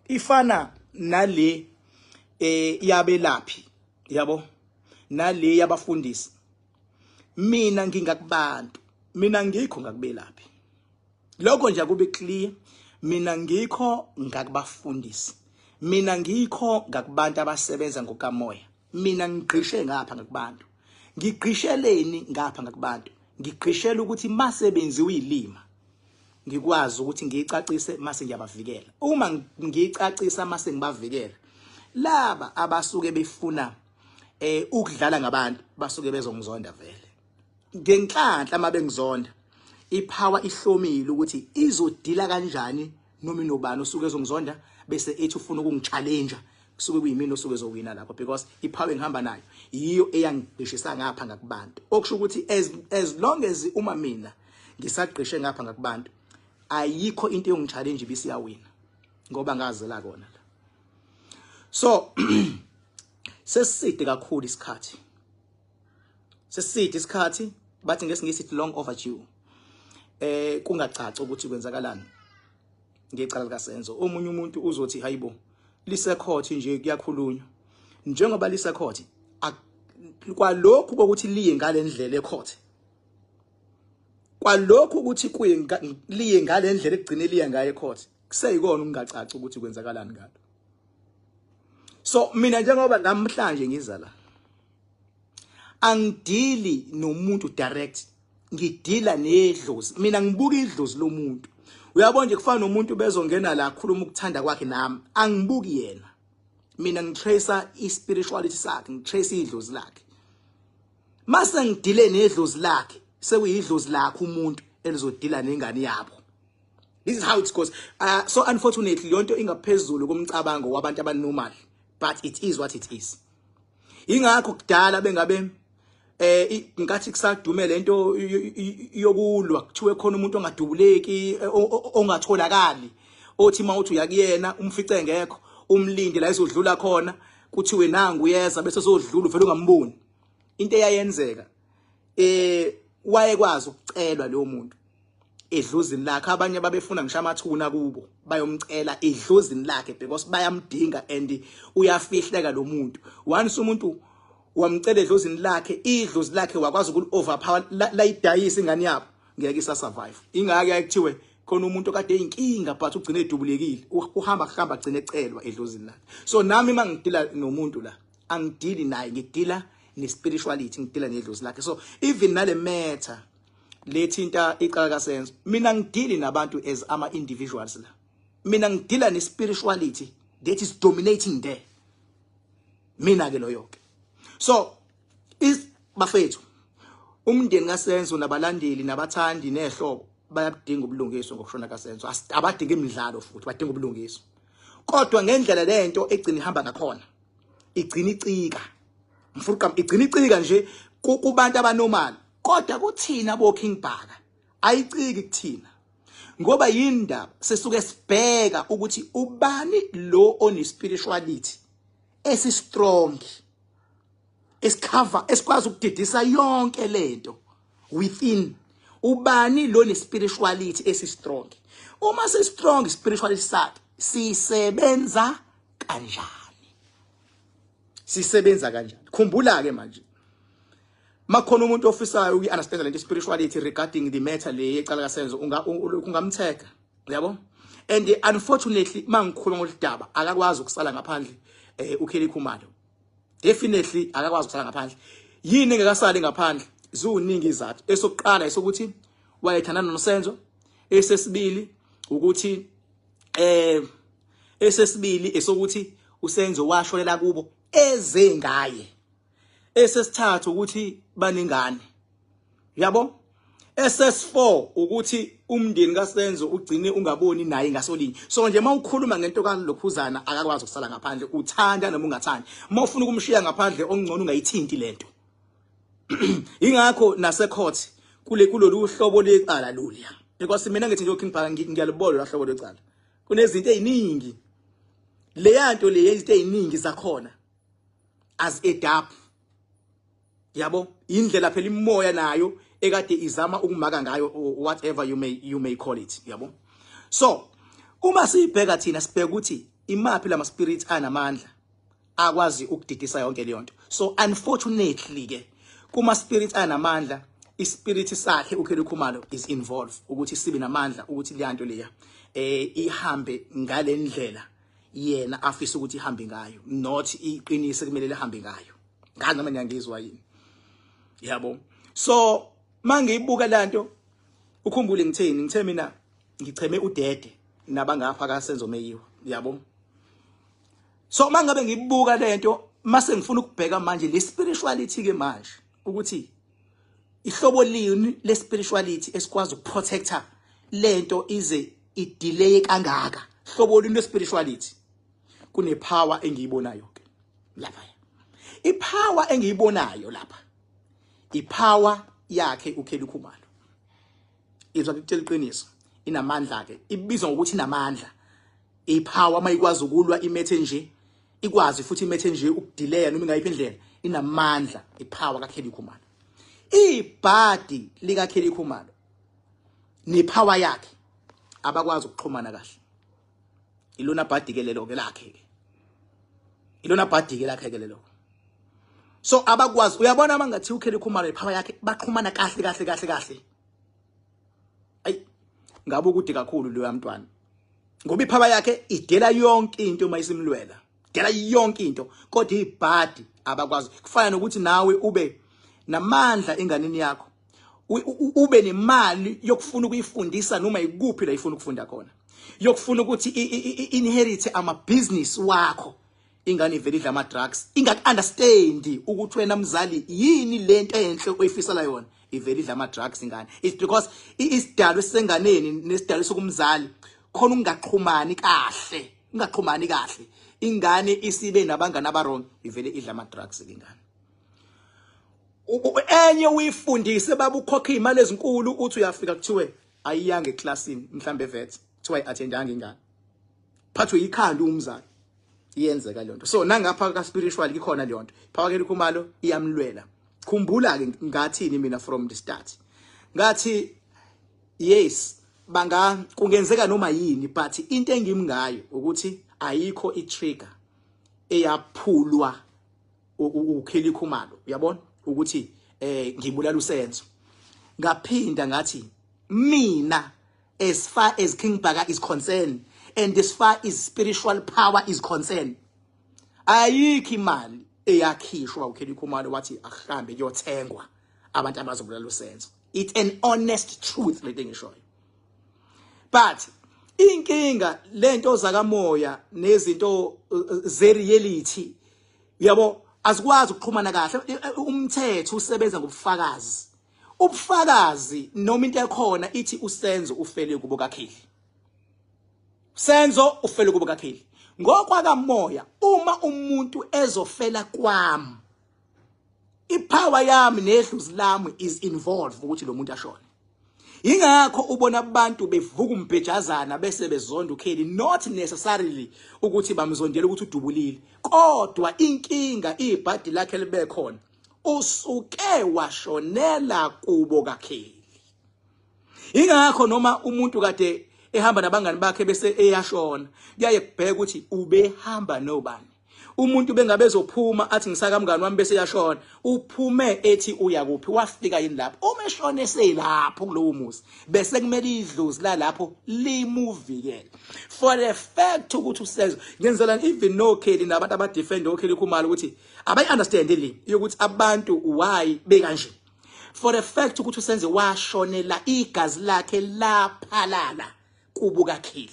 ifana nale yabelaphi yabo nale yabafundisi. Mina ngingakubantu, mina ngikho ngakubelaphi. Lokho nje kube clear, mina ngikho ngakubafundisi. Mina ngikho ngakubantu abasebenza ngokamoya. Mina ngigqishe ngapha ngakubantu. Ngigqisheleni ngapha ngakubantu. Ngigqishela ukuthi masebenziwe ilima ngikwazi ukuthi ngicacise mase ngiyabavikela. Uma ngicacisa mase ngibavikela, laba abasuke befuna ukudlala ngabantu basuke bezongizonda vele. Ngenhlanhla mabengizonda, ipower ihlomile ukuthi izodila kanjani noma inobani usuke ezongizonda bese ethi ufuna ukungichallenge kusuke kuyimini osuke ezowina lapho, because ipower engihamba nayo yiyo eyangigqishisa ngapha ngakubantu. Okusho ukuthi as long as uma mina ngisagqishe ngapha ngakubantu, ayikho into yongichallenge ibisiyawina ngoba ngazela kona la. So seside kakhulu isikhathi. Seside isikhathi bathi ngesingisi long overdue. Kungacaci ukuthi kwenzakalani ngecala likaSenzo. Omunye umuntu uzothi hayibo lisekhothi nje kuyakhulunywa. Njengoba lisekhothi kwalokhu ukuthi liye ngale ndlela ekhothi. Kwalokhu ukuthi kuye liye ngale ndlela egcine liye ngayo ekhothi. Kuseyikona ungacaci ukuthi kwenzakalani ngalo. So mina njengoba namhlanje ngizala, angidili nomuntu direct, ngidila nedlozi. Mina ngibuka idlozi lomuntu. Uyabona nje kufana nomuntu bezongena la khuluma ukuthanda kwakhe nami, angibuki yena. Mina ngitracer ispirituality sakhe, ngitracer idlozi lakhe. Mase ngidile nedlozi lakhe, sekuyidlozi lakhe umuntu elizodila nengane yabo. This is how it goes. So unfortunately yonto ingaphezulu komcabango wabantu abanormal, but it is what it is. Ingakho kudala bengabe ngathi kusadume lento yokulwa kuthiwe khona umuntu ongadubuleki ongatholakali, othi mawuthi uyakuyena umfice ngekho umlindi la izodlula khona kuthiwe nangu uyeza bese sozodlula uvela ungamboni. Into eyayenzeka wayekwazi ukucelwa lo muntu edlozini lakhe. Abanye babefuna ngisho amathuna kubo bayomcela edlozini lakhe because bayamdinga and uyafihleka lo muntu. Once umuntu wamcela edlozini lakhe, idlozi lakhe wakwazi ukul overpower la idayisa ingane yabo, ngeke isa survive. Ingake yakuthiwe khona umuntu okade eyinkinga but ugcine edubulekile, uhamba agcine ecelwa edlozini lakhe. So nami mangidila nomuntu la, angidili naye, ngidila ne-spirituality, ngidila nedlozi lakhe. So even nale matter lethinta icala kaSenzo, mina ngidili nabantu as ama-individuals la. Mina ngidila ne-spirituality that is dominating there. Mina ke loyo ke. So is bafethu, umndeni kaSenzo nabalandeli nabathandi nehlobo bayadinga ubulungiswa ngokushona kaSenzo. Abadinga imidlalo futhi, badinga ubulungiswa. Kodwa ngendlela lento egcina ihamba ngakhona, igcina icika. Mfurukam igcina icika nje kubantu abanormal. Kodwa kuthina bo King Bhaka ayiciki kuthina. Ngoba yindaba sesuke sibheka ukuthi ubani lo one spirituality esi strong, esicover, esikwazi ukudidisa yonke lento within. Ubani lo ne spirituality esi strong. Uma si strong spirituality sakhe, sisebenza kanjani? Sisebenza kanjani? Khumbula ke manje, makhona umuntu ofisayo uku-understand lento spirituality regarding the matter le ecala kaSenzo, ungamtheka, yabo. And unfortunately mangikhuluma ngolidaba akakwazi ukusala ngaphandle uKelly Khumalo. Definitely akakwazi ukusala ngaphandle. Yini engekasali ngaphandle? Zuningi izathu. Esokuqala esokuthi wayethandana noSenzo, esesibili ukuthi esokuthi uSenzo washonela kubo eze ngaye. Esesithathu ukuthi baningane, yabo. SS4 ukuthi umndeni kaSenzo ugcine ungaboni naye ngasolinye. So nje mawukhuluma ngento kaLokhuzana akakwazi ukusala ngaphandle, uthanda noma ungathandi. Mawufuna ukumshiya ngaphandle ongcono ungayithinti lento. Ingakho nasecourt kulolu uhlobo lecala luliya, because mina ngithi nje King Bhaka ngiyalibona lahlobo lecala kunezinto eziningi, le yanto le yezinto eziningi zakhona as adapt, yabo. Indlela phela imoya nayo ekade izama ukumaka ngayo, whatever you may call it, yabo. So uma sibheka thina sibheka ukuthi imaphi lama spirits anamandla akwazi ukudidisa yonke leyo nto. So unfortunately ke kuma spirits anamandla ispirit sakhe uKelly Khumalo is involved ukuthi sibe namandla ukuthi leyanto leya ihambe ngalendlela yena afisa ukuthi ihambe ngayo, not iqinise kumele lihambe ngayo. Ngazi noma ngiyangizwa yini, yabo. So mangiyibuka lanto ukhumbule ngithe mina ngicheme udede nabangapha kaSenzo Meyiwa, yabo. So mangabe ngibuka lento mase ngifuna ukubheka manje le spirituality ke manje ukuthi ihlobo lini le spirituality esikwazi ukuprotector lento ize idelay kangaka. Hlobo lini le spirituality kune power engiyibonayo ke lapha. Ipower engiyibonayo lapha ipower yakhe uKelly Khumalo. Izwa ngikutshela iqiniso, inamandla ke, ibizwa ngokuthi inamandla. Ipower mayikwazi ukulwa imethe nje, ikwazi futhi imethe nje ukudelay noma ingayiphi indlela, inamandla ipower kaKelly Khumalo. Ibhadi lika Kelly Khumalo nepower yakhe abakwazi ukuxhumana kahle. Ilona bhadi ke lelo ke lakhe ke. Ilona bhadi ke lakhe ke lelo. So abakwazi, uyabona mangathi uKelly Khumalo ipower yakhe baxhumana kahle. Ay ngabe ukude kakhulu lo yamntwana. Ngoba ipower yakhe idela yonke into mayisimlwela. Idela yonke into kodwa ibhadi abakwazi. Kufana nokuthi nawe ube namandla enganeni yakho, ube nemali yokufuna ukuyifundisa noma ikuphi la ifuna ukufunda khona, yokufuna ukuthi inherit ama business wakho. Ingane ivela idla ama drugs, understand ukuthi wena mzali yini lento enhle oyifisela yona, ivela idla ama drugs ingane. It's because isidalo senganeni nesidalo sokumzali khona ungaxhumani kahle, ingane isibe nabangana abarong, ivele idla ama drugs ingane. Enye uyifundise babukhokha imali ezinkulu uthi uyafika kuthiwe ayiyanga eclassini mhlambe evet kuthiwa iattendanga ingane, phathwe ikhanda umzali, iyenzeka le nto. So nangapha ka spiritual ikhona le nto. Power Kelly Khumalo iyamlwela. Khumbula ke ngathini mina from the start, ngathi yes banga kungenzeka noma yini, but into engimngayo ukuthi ayikho itrigger eyaphulwa uKelly Khumalo, uyabona ukuthi ngibulala uSenzo. Ngaphinda ngathi mina as far as King Bhaka is concerned and as far as spiritual power is concerned, ayikho imali eyakhishwa uKelly Khumalo wathi akuhambe kuyothengwa abantu abazobulala uSenzo. It's an honest truth le ngishoyo. But inkinga lento zakamoya nezinto ze reality, yabo, azikwazi ukuxhumana kahle. Umthetho usebenza ngobufakazi. Ubufakazi noma into ekhona ithi uSenzo ufele kubo kaKelly. Senzo ufele kubo kaKelly. Ngokwakamoya uma umuntu ezofela kwami, ipower yami nedluzi lami is involved ukuthi lo muntu ashone. Ingakho ubona abantu bevuka umbhejazana bese bezonda uKelly, not necessarily ukuthi bamzondela ukuthi udubulile, kodwa inkinga ibhadi lakhe libe khona, usuke washonela kubo kaKelly. Ingakho noma umuntu kade ehamba nabangani bakhe bese eyashona, kuyaye kubheka ukuthi ubehamba nobani. Umuntu bengabezophuma athi ngisaka mngani wami bese yashona, uphume ethi uya kuphi, wafika yini lapho. Uma eshone eselapho kulowo muzi bese kumele idlozi la lapho limuvikele. For the fact ukuthi uSenzo ngenzela even no Kelly nabantu abadefend uKelly Khumalo ukuthi abayi understand le yokuthi abantu why bekanje. For the fact ukuthi uSenzo washonela igazi lakhe laphalala kubo kaKelly.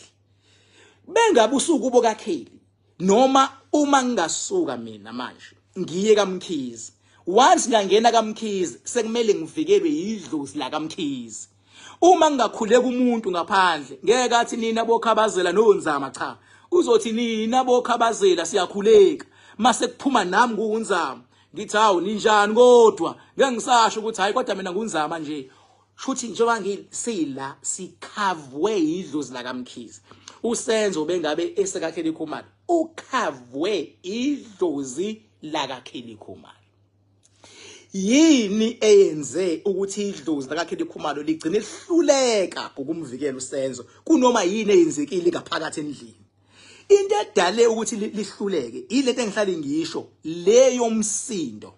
Bengabe usuku kubo kaKelly noma uma ngingasuka mina manje ngiye kaMkhize, once ngangena kaMkhize sekumele ngivikelwe yidlozi la kaMkhize. Uma ngingakhuleka umuntu ngaphandle ngeke athi nina bokhabazela nonzama, cha, uzothi nina bokhabazela siyakhuleka. Mase kuphuma nami kunzama ngithi hawu ninjani, kodwa ngeke ngisasho ukuthi hayi kodwa mina ngunzama nje. Shuthi njengoba ngisila sikhavwe idlozi la kaMkhize. uSenzo bengabe esekaKelly Khumalo ukhavwe idlozi la kaKelly Khumalo. Yini eyenze ukuthi idlozi la kaKelly Khumalo ligcine lihluleka ukumvikela uSenzo kunoma yini eyenzekile ngaphakathi endlini? into edale ukuthi lihluleke ilento engihlali ngisho leyo umsindo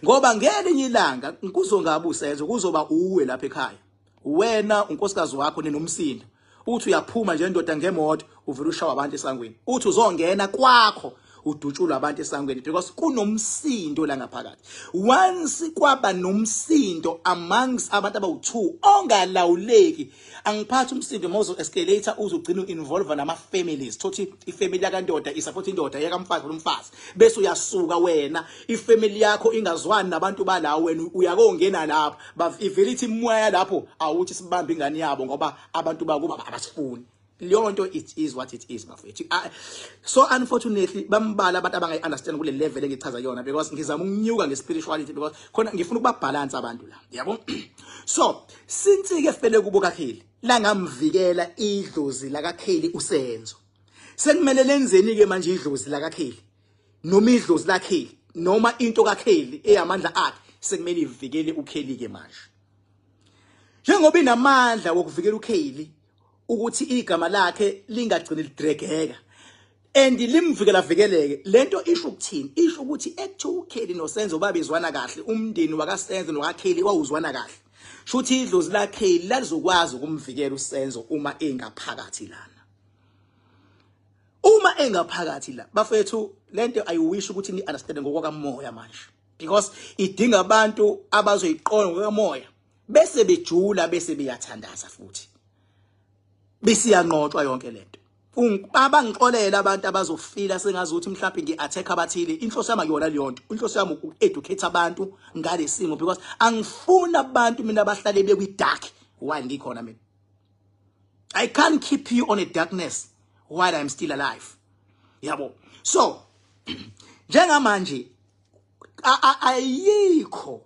ngoba ngelinye ilanga kuzongabe usenzo kuzoba uwe lapha ekhaya wena unkosikazi wakho nenomsindo uthi uyaphuma nje indoda ngemoto uvela ushawa abantu esangweni uthi uzongena kwakho udutshula abantu esangweni because kunomsindo la ngaphakathi once kwaba nomsindo amongst abantu abawu2 ongalawuleki angiphathi umsindo mozo escalator uzogcina involve nama families thothi ifamily yakandoda isupport indoda yakamfazi nomfazi bese uyasuka wena ifamily yakho ingazwani nabantu balawo wena uyakongena lapha bavilithi imoya lapho awuthi sibambe ingane yabo ngoba abantu bakuba abasifuni Leonto, it is what it is, bafethu. So unfortunately, bambala abantu abangayi understand kule level engichaza yona because ngizama ukunyuka ngespirituality because khona ngifuna ukuba balance abantu la. Yabo? So, since ke fele kubo kaKheli, la ngamvikela idlozi la kaKheli usenzo. Sekumele lenzeni ke manje idlozi la kaKheli. Noma idlozi la kaKheli, noma into kaKheli eyamandla akhe, sekumele ivikele uKheli ke manje. Njengoba inamandla wokuvikela uKheli ukuthi igama lakhe lingagcini lidregeka and limvikela vikeleke lento isho ukuthini isho ukuthi uKheli noSenzo babezwana kahle umndeni wakaSenzo nokaKheli wawuzwana kahle shuthi idlozi laKheli lalizokwazi ukumvikela uSenzo uma engaphakathi la bafethu lento I wish ukuthi ni understand ngokwakamoya manje because idinga abantu abazoyiqonda ngokwakamoya bese bejula bese beyathandaza futhi bese yanqotshwa yonke lento abangixolela abantu abazofila sengazi ukuthi mhlawumbe ngiattack abathile inhloso yami akuyona leyonto inhloso yami ukueducate abantu ngale simo because angifuna abantu mina abahlale bekwi-dark while ngikhona mina I can't keep you on a darkness while I'm still alive yabo so njengamanje ayikho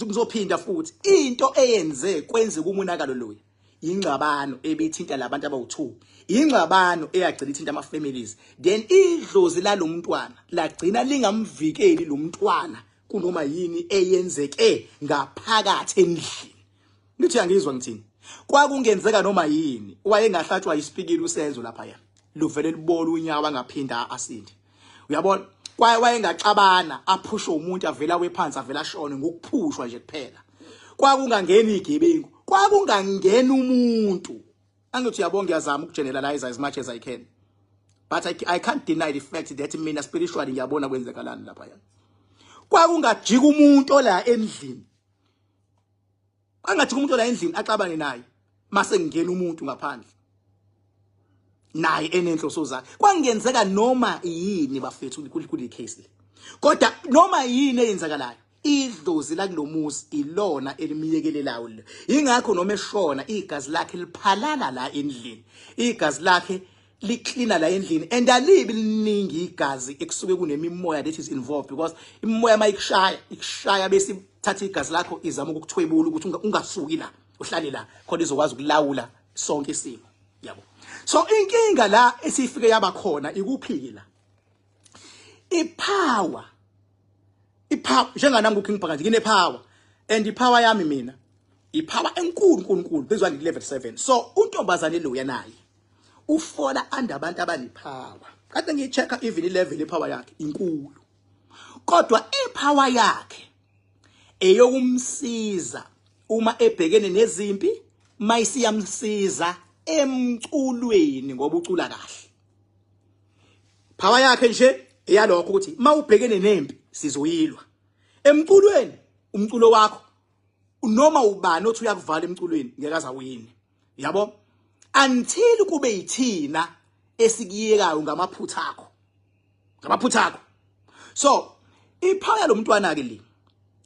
ngizophinda futhi into eyenze kwenze kumonakalo loyo ingxabano ebithinta labantu abawu2 ingxabano eyagcina ithinta ama families then idlozi lalomntwana lagcina lingamvikeli lo mntwana kunoma yini eyenzeke ngaphakathi endlini ngithi angizwa ngithini kwakungenzeka noma yini wayengahlatshwa isipikili uSenzo lapha yana luvele libola unyawo angaphinda asinde uyabona wayengaxabana aphushe umuntu avela wephansi avela shone ngokuphushwa nje kuphela kwakungangeni igebengu kwakungangena umuntu angithi uyabonga ngiyazama ukugeneralize as much as I can but I can't deny the fact that mina spiritually ngiyabona kwenzekalani lapha yana kwakungajika umuntu ola endlini angajika umuntu ola endlini axabane naye mase ngena umuntu ngaphandle naye enenhloso zakhe kwangenzeka noma yini bafethu kule case le kodwa noma yini eyenzakalayo idlozi la kulomuzi ilona elimiyekelelayo le ingakho noma eshona igazi lakhe liphalala la endlini igazi lakhe licleana la endlini and alibi liningi igazi ekusuke kunemimoya that is involved because imimoya mayikushaya bese thatha igazi lakho izama ukukuthwebula ukuthi ungasuki la uhlale la khona izokwazi ukulawula sonke isimo yabo so inkinga la esifike yaba khona ikuphi la ipower njenganami kuKing Phakathi ngine power and ipower yami mina ipower enkulu bezwa ngi level 7 so untombazane lo yanayi ufola abantu abalipower kade ngichecka even level ipower yakhe inkulu kodwa ipower yakhe eyokumsiza uma ebhekene nezimpi mayisiyamsiza emculweni ngoba ucula kahle power yakhe nje eyalokho ukuthi mawubhekene nempi sizoyilwa emculweni umculo wakho noma ubani othi uyakuvala emculweni ngeke azawini yabo until kube yithina esikiyekayo ngamaphutha akho so iphaya lo mntwana ke le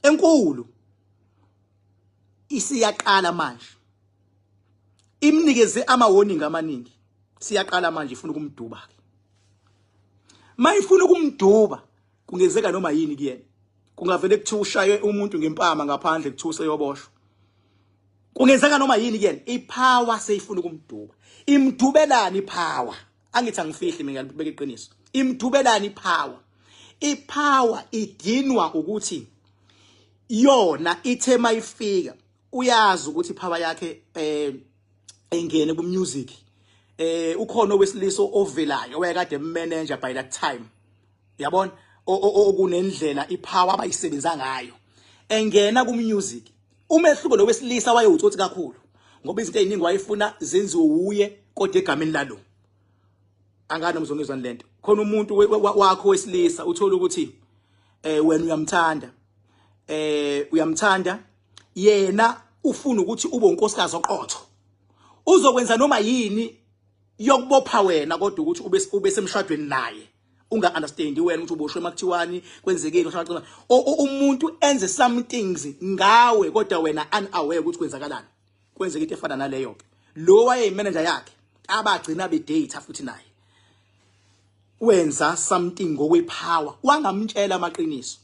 enkulu isiyaqala manje imnikeze ama warning amaningi siyaqala manje ifuna ukumduba ke mayifuna ukumduba kungenzeka noma yini kuyena kungavele kuthiwa ushaye umuntu ngempama ngaphandle kuthiwa seyoboshwa kungenzeka noma yini kuyena ipower seyifuna ukumduba imdubelani ipower angithi angifihli mina ngibeka iqiniso imdubelani ipower idinwa ukuthi yona ithe mayifika uyazi ukuthi ipower yakhe engene ku music ukhona owesiliso ovelayo wayekade manager by that time yabona okunendlela ipower abayisebenza ngayo engena ku music umehluko nowesilisa wayewutsotsi kakhulu ngoba izinto eziningi wayefuna zenziwe uye kodwa egameni lalo angana mzongizwana lento khona umuntu wakho wesilisa uthola ukuthi wena uyamthanda yena ufuna ukuthi ube unkosikazi oqotho uzokwenza noma yini yokubopha wena kodwa ukuthi ube semshadweni naye unga understand wena ukuthi uboshwe makuthiwani kwenzekile umuntu enze some things ngawe kodwa wena unaware ukuthi kwenzakalani kwenzeka into efana naleyo ke lo waye manager yakhe abagcina be data futhi naye wenza something ngokwepower wangamtshela amaqiniso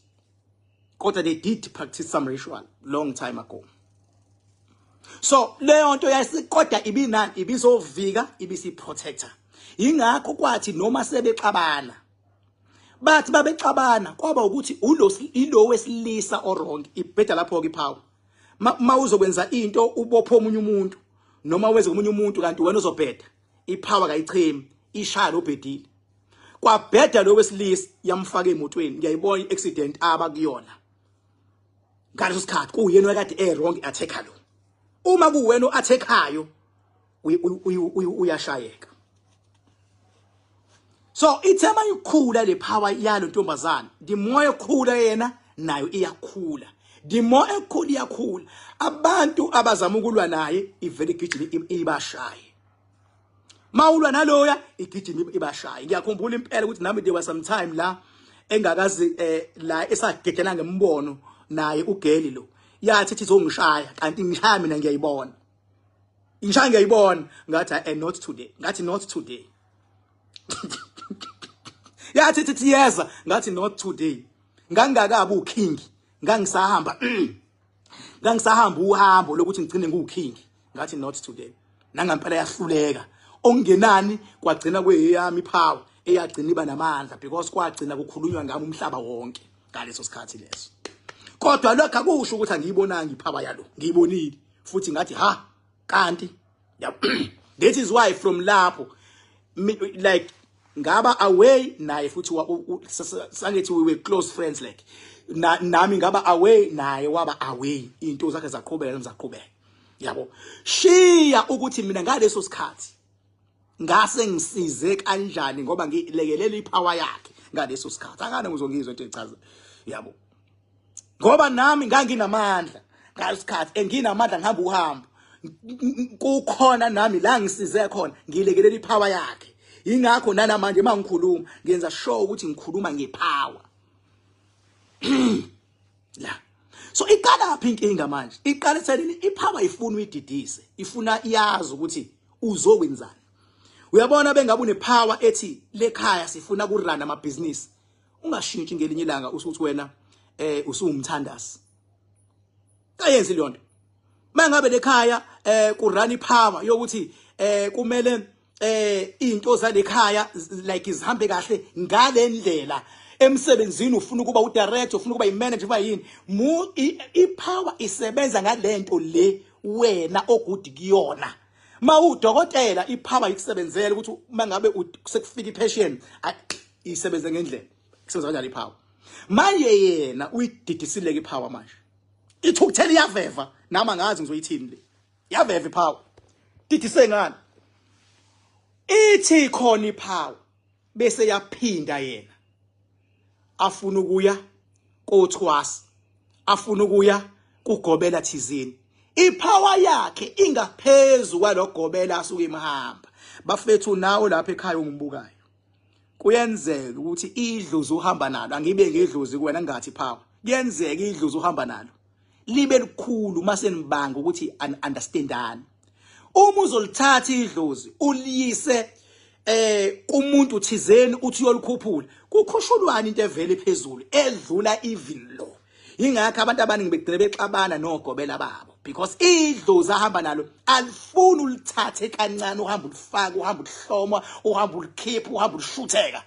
kodwa they did practice some ritual long time ago. So leyo nto yasikodwa ibinani ibizovika ibisiprotector ingakho kwathi noma sebexabana bathi babexabana kwaba ukuthi ilo wesilisa orong ibheda lapho ke ipower mawuzokwenza into ubopha omunye umuntu noma wenze omunye umuntu kanti wena uzobheda ipower kayichemi ishaya lo bhedile kwabheda lo wesilisa yamfaka emotweni ngiyayibona iaccident aba kuyona ngaleso sikhathi kuyena ekade wrong attacker lo uma kuwena oattackhayo uyashayeka. So ithema ikhula le power yalo ntombazana the more ekhula yena nayo iyakhula the more ekhula iyakhula abantu abazama ukulwa naye ivele igijima ibashaye mawulwa naloya igijima ibashaye. Ngiyakhumbula impela ukuthi nami there was some time la engakazi la esagedela ngembono naye ugeli lo yathi izongishaya kanti ngishaya mina ngiyayibona ingishaya ngiyayibona ngathi not today ngathi not today yathi thithi yeza ngathi not today ngangakabi uking ngangisahamba uhambo lokuthi ngicine nguking ngathi not today nangampela yahluleka ongenani kwagcina kweyami power eyagcina iba namandla because kwagcina kukhulunywa ngami umhlaba wonke ngaleso sikhathi leso. Kodwa lokho akusho ukuthi angiyibonanga ipower yalo ngiyibonile futhi ngathi ha kanti that is why from lapho like ngaba away naye futhi sangethi we were close friends like nami ngaba away naye waba away into zakhe zaqhubeka yabo shiya ukuthi mina ngaleso sikhathi ngase ngisize kanjani ngoba ngilekelela ipower yakhe ngaleso sikhathi angane ngizongizwa into echaza yabo ngoba nami nganginamandla ngasikhathi enginamandla ngihamba uhambo kukhona nami la ngisize khona ngilekelela ipower yakhe ingakho nanamanje mangikhuluma ngenza sure ukuthi ngikhuluma ngepower la. So iqala phi inkinga manje iqala selini ipower ifuna uyididise ifuna iyazi ukuthi uzokwenzani. Uyabona bengabe unepower ethi lekhaya sifuna kurun amabhizinisi ungashintshi ngelinye ilanga usuthi wena usumthandasi kayenzi leyo nto mangabe lekhaya kurun ipower yokuthi kumele into zalekhaya like izihambe kahle ngalendlela emsebenzini ufuna ukuba udirector ufuna ukuba imanager uba yini ipower isebenza ngalento le wena ogudi kuyona mawudokotela ipower ikusebenzela ukuthi mangabe sekufika ipatient isebenza ngendlela isebenza kanjani ipower manje yena uyididisile ke ipower manje ithukuthela iyaveva nama ngazi ngizoyithini le yaveva ipower didise ngani ithi khona ipower bese yaphinda yena afuna ukuya kothwasa afuna ukuya kugobela thizini ipower yakhe ingaphezulu kwalogobela asuke imhamba bafethu nawo lapha ekhaya ungibukayo kuyenzeka ukuthi idlozi uhamba nalo angibe ngedlozi kuwena ngathi power kuyenzeka idlozi uhamba nalo libe likhulu mase nibanga ukuthi understandani uma uzolithatha idlozi uliyise kumuntu thizeni uthi uyolukhuphula kukhushulwana into evele phezulu edlula even lo ingakho abantu abaningi begcina bexabana nogobela babo because idlozi ahamba nalo alifuni ulithathe kancane uhamba ulifaka uhamba ulihloma uhamba ulikhipha uhamba ulishutheka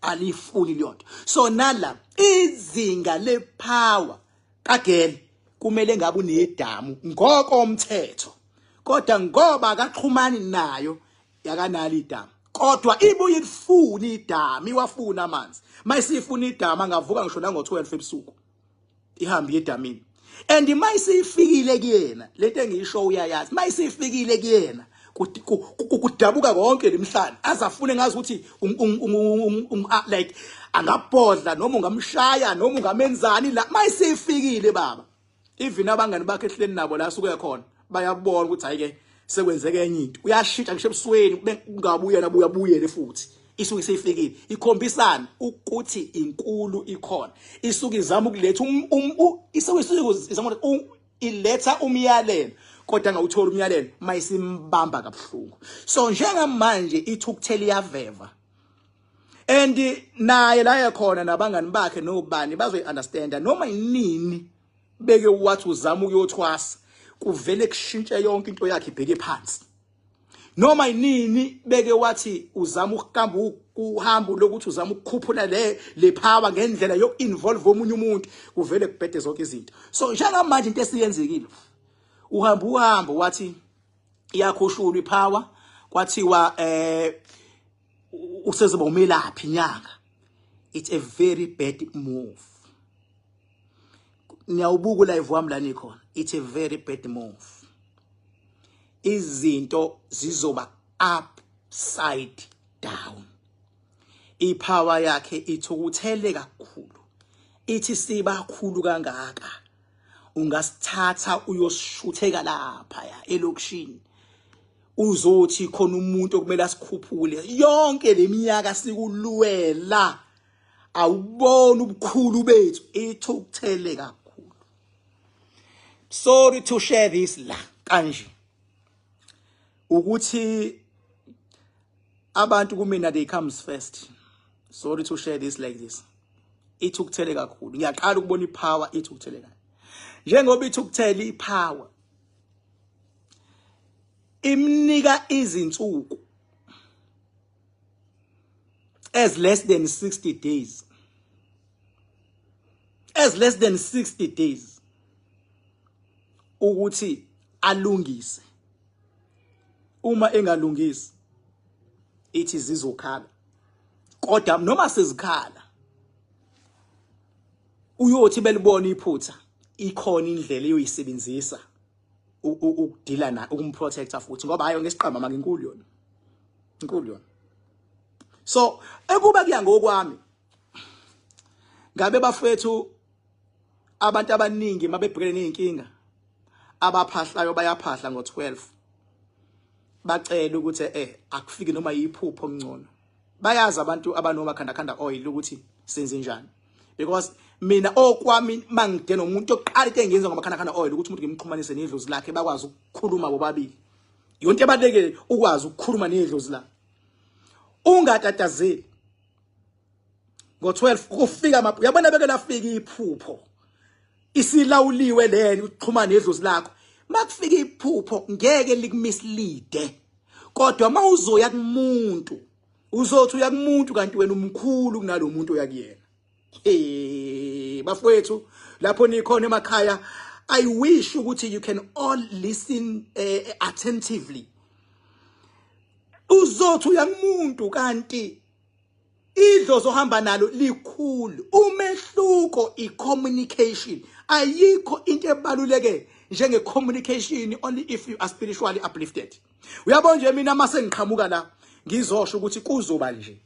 alifuni liyonto. So nala izinga lepower kagele kumele ngabe unedamu ngokomthetho kodwa ngoba akaxhumani nayo yakanali idamu kodwa ibuye ifuna idamu iwafuna amanzi mayisifuna idamu angavuka ngisho nango12 ebusuku ihambe edamini and mayisifikile kuyena lento engiyisho uyayazi mayisifikile kuyena kudabuka konke lemhlanje azafune ngazi ukuthi like angabhodla noma ungamshaya noma ungamenzani la mayisifikile baba even abangani bakhe ehleni nabo la suke khona bayabona ukuthi hayike sekwenzeke enye into uyashintsha ngisho ebusweni ungabuye nabuyele futhi isuke seyifikile ikhombisana ukuthi inkulu ikhona isuke izama ukuletha isuke izama iletha umyalelo kodwa ngawuthola umyalelo mayisimbamba kabuhlungu so njengamanje ithukuthela iyaveva and naye la yakhona nabangani bakhe nobani bazoyi understand noma inini beke wathi uzama ukuyothwasa kuvele kushintshe yonke into yakhe ibheke phansi noma inini beke wathi uzama ukuhamba uhambo lokuthi uzama ukukhuphula le power ngendlela yokuinvolve omunye umuntu kuvele kubhede zonke izinto so njengamanje into esiyenzekile uhambo wathi iyakhushulwa ipower kwathiwa usezoba umelaphi inyanga it's a very bad move niyawubuka live wami la nikhona it's a very bad move izinto zizoba upside down ipower yakhe ithukuthele kakhulu ithi siba kakhulu kangaka ungasithatha uyoshutheka lapha ya elokishini uzothi khona umuntu okumele asikhuphule yonke leminyaka sikuluwela awubona ubukhulu bethu ithukuthele kakhulu sorry to share this la kanje ukuthi abantu kumina they comes first sorry to share this like this ithukuthele kakhulu ngiyaqala ukubona ipower ithukuthele kakhulu njengoba ithukuthele ipower imnika izinsuku as less than 60 days ukuthi alungise uma engalungisi ithi zizokhala kodwa noma sezikhala uyothi belibona iphutha ikhona indlela eyoyisebenzisa ukudila na ukumprotecta futhi ngoba hayo ngesiqamba manje inkulu yona so ekuba kuya ngokwami ngabe bafethu abantu abaningi mabebhekene nezinkinga abaphahlayo bayaphahla ngo12 bacela ukuthi akufike noma yiphupho omngcono bayazi abantu abanoma khanda oil ukuthi senze njani because mina okwami mangidena umuntu oqala into engenza ngomakhanda oil ukuthi umuntu ngimxhumanise nedlozi lakhe bakwazi ukukhuluma bobabili yonke ebalekile ukwazi ukukhuluma nedlozi la ungatatazeli ngo12 kufika uyabona beke lafika iphupho isilawuliwe leni ukuxhumana nedlozi lakho makufika iphupho ngeke likumislead kodwa mawuzoya kumuntu uzothi uya kumuntu kanti wena umkhulu kunalomuntu oyakuyena bafowethu lapho nikhona emakhaya I wish ukuthi you can all listen attentively uzothi uya kumuntu kanti idlozi ohamba nalo likhulu umehluko icommunication ayikho into ebaluleke njenge communication only if you are spiritually uplifted uyabona nje mina mase ngiqhamuka la ngizosho ukuthi kuzoba nje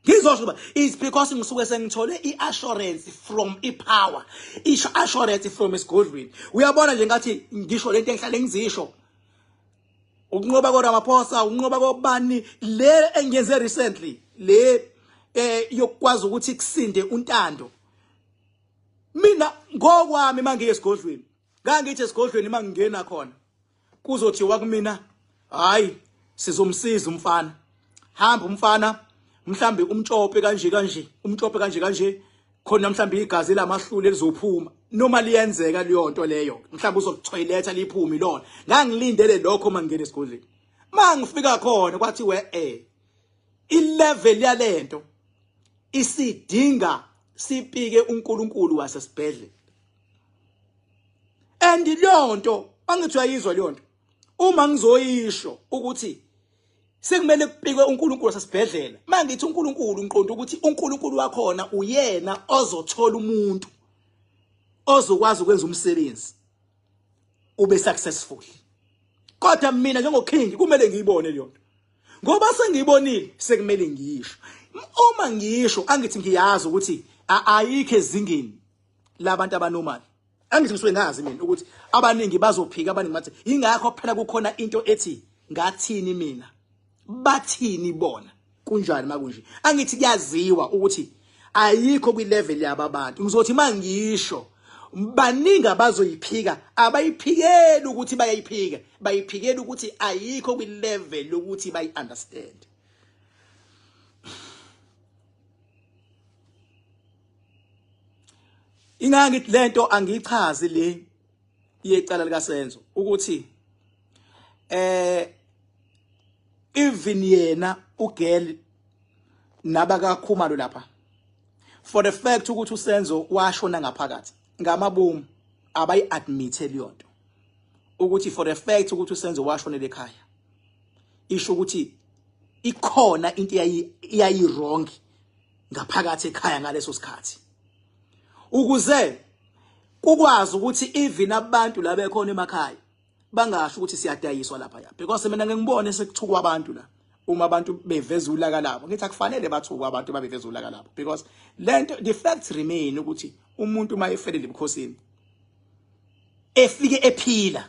ngizosho it's because ngisuke sengithole iassurance from ipower assurance from Godwin uyabona nje ngathi ngisho lento engihlale ngizisho ukunqoba koRamaphosa unqoba kobani le engenze recently le yokwazi ukuthi kusinde untando mina ngokwami mangiye esigodlweni ngangithi esigodlweni mangingena khona kuzothiwa kumina hayi sizomsiza umfana hamba umfana mhlambe umtshope kanje umtshope kanje khona mhlambe igazi lamahlule elizophuma noma liyenzeka leyo nto leyo mhlambe uzokutoiletha liphume lona ngangilindele lokho mangingena esigodlweni mangifika khona kwathi ilevel yalento isidinga sipike uNkulunkulu wasesibhedlela and leyo nto angithi uyayizwa leyo nto uma ngizoyisho ukuthi sekumele kupikwe uNkulunkulu sasibhedlela. Mangithi uNkulunkulu ngiqonda ukuthi uNkulunkulu wakhona uyena ozothola umuntu ozokwazi ukwenza umsebenzi ube successful. Kodwa mina njengokhingi kumele ngiyibone leyo nto. Ngoba sengiyibonile sekumele ngiyisho. Uma ngisho angithi ngiyazi ukuthi ayikho ezingeni labantu abanormal. Angithi ngisuke ngazi mina ukuthi abaningi bazophika abaningi bathi ingakho phela kukhona into ethi ngathini mina bathini bona kunjani makunje. Angithi kuyaziwa ukuthi ayikho kwi level yaba abantu. Ngizothi mangisho baningi abazoyiphika abayiphikeli ukuthi bayayiphika bayiphikeli ukuthi ayikho kwi level lokuthi bayi understand. Ingangithi lento angichazi le yecala lika Senzo ukuthi even yena ugel nabaka Khumalo lapha for the fact ukuthi uSenzo washona ngaphakathi ngamabomu abayi admit eliyonto ukuthi for the fact ukuthi uSenzo washonela ekhaya isho ukuthi ikhona into iyayi wrong ngaphakathi ekhaya ngaleso sikhathi ukuze kukwazi ukuthi even abantu la bekhona emakhaya bangasho ukuthi siyadayiswa lapha ya because mina ngengibone sekuthukwa abantu la uma abantu beveza ulaka labo ngithi akufanele bathukwa abantu babeveza ulaka labo because lento the fact remain ukuthi umuntu mayefelele ebukhosini efike ephila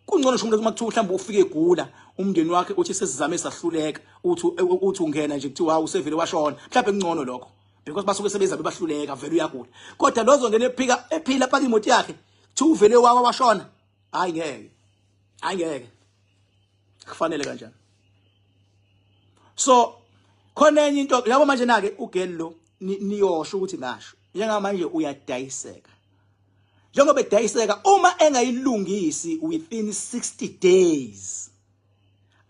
kungcono nje umuntu makuthiwa mhlawumbe ufike egula umndeni wakhe uthi sesizame sahluleka uthi ungena nje kuthiwa hawu usevele washona mhlawumbe kungcono lokho because basuke sebezabe bahluleka vele uyagula kodwa lozo ngene ephila paka imoto yakhe kuthi uvele washona hayi ngeke kufanele kanjani. So khona enye into yabo manje nake ugel lo niyosho ukuthi ngasho njengamanje uyadayiseka njengoba edayiseka uma engayilungisi within 60 days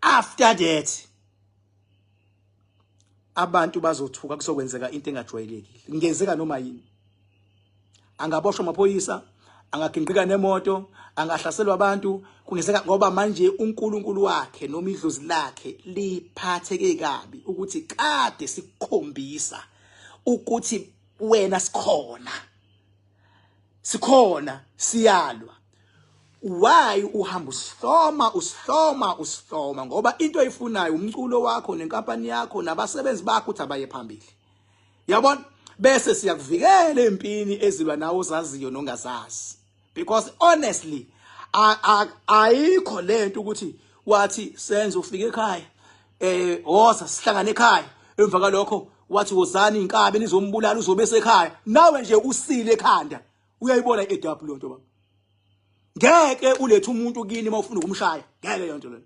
after that abantu bazothuka kuzokwenzeka into engajwayelekile ngenzeka noma yini angaboshwa amaphoyisa angaginqika nemoto angahlaselwa abantu kungenzeka ngoba manje uNkulunkulu wakhe noma idlozi lakhe liphatheke kabi ukuthi kade sikukhombisa ukuthi wena sikhona siyalwa why uhamba usihloma ngoba into oyifunayo umculo wakho nenkampani yakho nabasebenzi bakho uthi abaye phambili yabona bese siyakuvikela empini ezilwa nawo ozaziyo nongazazi because honestly ayikho lento ukuthi wathi Senzo ufike ekhaya woza sihlangane ekhaya emva kalokho wathi wozani inkabe nizombulala uzobe esekhaya nawe nje usile ekhanda uyayibona iAW lonto baba ngeke ulethe umuntu kini mawufuna ukumshaya ngeke leyo nto leyo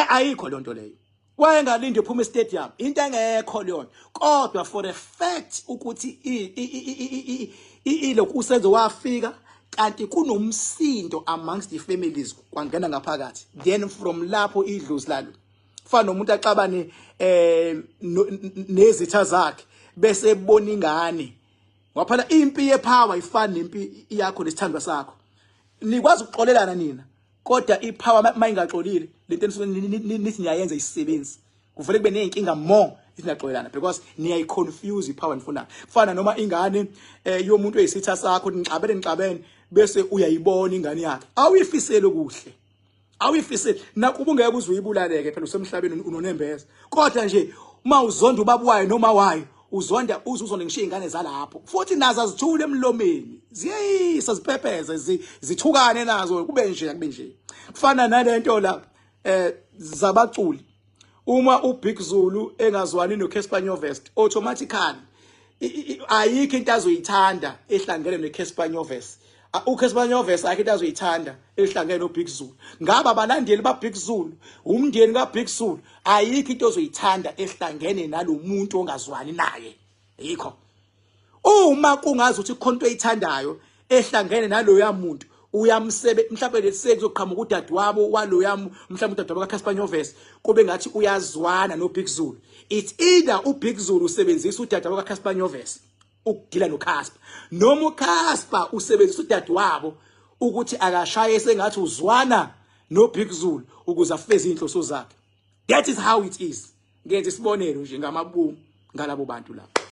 ayikho lonto leyo wayengalinde ephuma estadium into engekho leyo kodwa for the fact ukuthi lokhu uSenzo wafika kanti kunomsindo amongst the families kwangena ngaphakathi then from lapho idlozi lalo fana nomuntu axabane nezitha zakhe bese ebona ingane waphela impi yepower ifana nempi yakho nesithandwa sakho nikwazi ukuxolelana nina kodwa ipower mayingaxolile lento enisuke nithi niyayenza isisebenzi kuvele kube nenkinga more isinaxolelana because niyayiconfuse ipower nifuna kufana noma ingane yomuntu oyisitha sakho nixabene bese uyayibona ingane yakhe awuyifisele kuhle awuyifisele nakuba ungeke uzuyibulale phela usemhlabeni unonembeza kodwa nje uma uzonda ubabuwayo noma wayo uzonda uzuzonde ngisho ingane zalapho futhi nazo azithule emlomeni ziyisa ziphepheze zithukane nazo kube nje kufana nalento la zabaculi uma uBig Zulu engazwani noCasper Nyovest automatically ayikho into azoyithanda ehlangene noCasper Nyovest uCasper Nyovest ayikho into azoyithanda ehlangene noBig Zulu ngaba abalandeli baBig Zulu umndeni kaBig Zulu ayikho into ozoyithanda ehlangene nalomuntu ongazwani naye yikho uma kungazi ukuthi ikhonto oyithandayo ehlangene naloya muntu uyamsebe mhlawumbe lesekuzoqhamuka udadewabo waloya mhlawumbe udadewabo kaCasper Nyovest kube ngathi uyazwana noBig Zulu it's either uBig Zulu usebenzisa udadewabo kaCasper Nyovest ukudila noCasper noma uCasper usebenzisa udadewabo ukuthi akashaye sengathi uzwana noBig Zulu ukuze afeze inhloso zakhe That is how it is. Ngenza isibonelo nje ngamabomu ngalabo bantu labo.